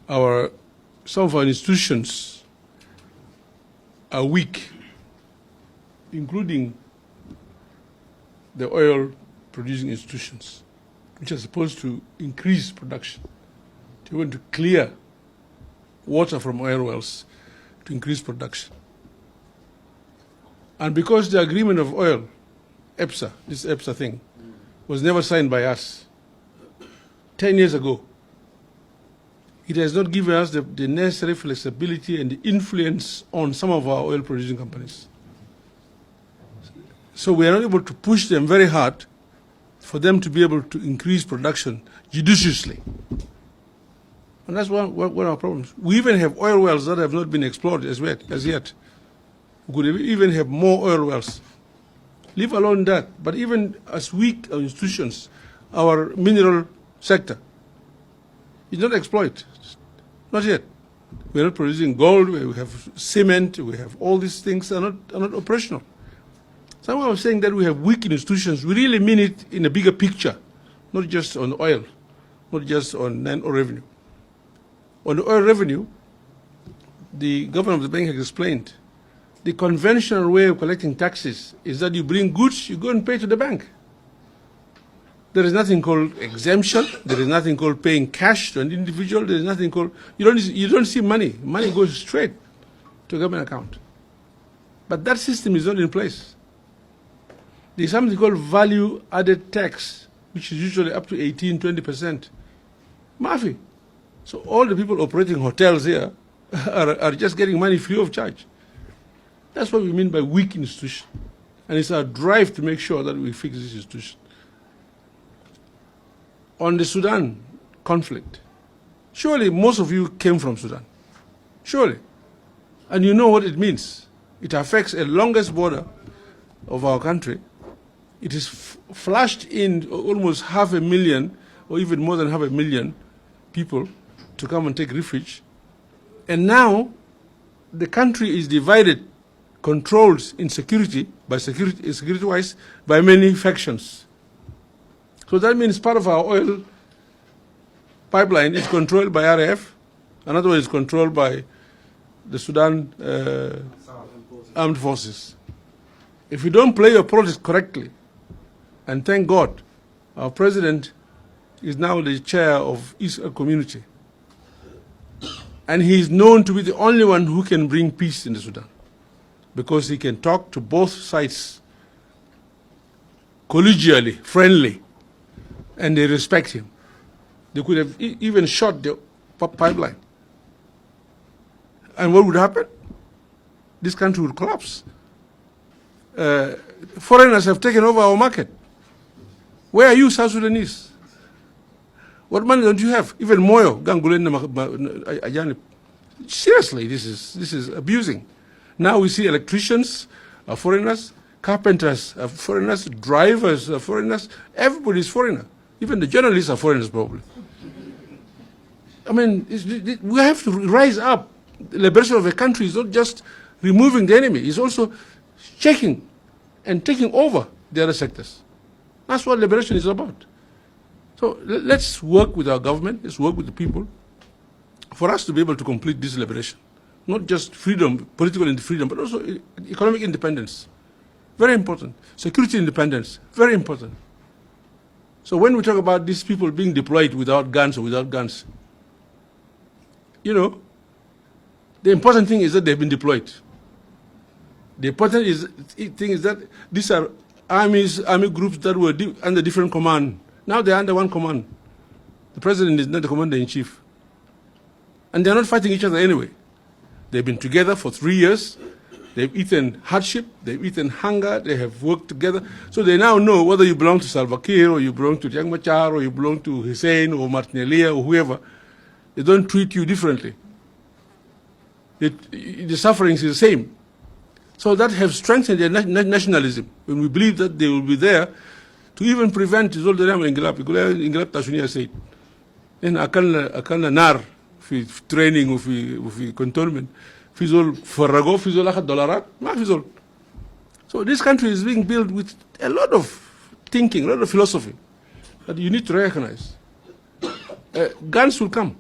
some of our institutions are weak, including the oil-producing institutions, which are supposed to increase production, to want to clear water from oil wells to increase production. And because the agreement of oil, EPSA, this EPSA thing, was never signed by us 10 years ago, it has not given us the necessary flexibility and the influence on some of our oil-producing companies. So we are not able to push them very hard for them to be able to increase production judiciously. And that's one of our problems. We even have oil wells that have not been explored as yet. We could even have more oil wells. Leave alone that. But even as weak institutions, our mineral sector is not exploited. Not yet. We are not producing gold, we have cement, we have all these things are not operational. So I was saying that we have weak institutions. We really mean it in a bigger picture, not just on oil, not just on non-oil revenue. On the oil revenue, the governor of the bank has explained the conventional way of collecting taxes is that you bring goods, you go and pay to the bank. There is nothing called exemption. There is nothing called paying cash to an individual. There is nothing called, you don't see money. Money goes straight to a government account. But that system is not in place. There is something called value-added tax, which is usually up to 18, 20%. Mafi. So all the people operating hotels here are just getting money free of charge. That's what we mean by weak institution. And it's our drive to make sure that we fix this institution. On the Sudan conflict, surely most of you came from Sudan. Surely. And you know what it means. It affects the longest border of our country. It is flushed in almost 500,000 or even more than 500,000 people to come and take refuge. And now the country is divided, controlled in security-wise by many factions. So that means part of our oil pipeline is controlled by RAF, another one is controlled by the Sudan armed forces. If you don't play your politics correctly, and thank God, our president is now the chair of East Community, and he is known to be the only one who can bring peace in the Sudan, because he can talk to both sides collegially, friendly, and they respect him. They could have even shot the pipeline. And what would happen? This country would collapse. Foreigners have taken over our market. Where are you, South Sudanese? What money don't you have? Even Moyo, Gangulen, seriously, this is abusing. Now we see electricians are foreigners, carpenters are foreigners, drivers are foreigners, everybody is foreigner. Even the journalists are foreigners, probably. I mean, we have to rise up. The liberation of a country is not just removing the enemy, it's also checking and taking over the other sectors. That's what liberation is about. So let's work with our government, let's work with the people for us to be able to complete this liberation. Not just freedom, political freedom, but also economic independence. Very important. Security independence, very important. So when we talk about these people being deployed without guns, you know, the important thing is that they've been deployed. The important thing is that these are army groups that were under different command. Now they're under one command. The president is not the commander-in-chief. And they're not fighting each other anyway. They've been together for 3 years. They've eaten hardship, they've eaten hunger, they have worked together. So they now know whether you belong to Salva Kiir or you belong to Riek Machar or you belong to Hussein or Martin Elia or whoever. They don't treat you differently. The suffering is the same. So that has strengthened their nationalism. When we believe that they will be there to even prevent Zolderem Ingilab. Ingilab Tashunia said. In Akalna Nar, training of cantonment. Fizol Farrago, Fizol Dollarat, Fizol. So this country is being built with a lot of thinking, a lot of philosophy that you need to recognize. Guns will come.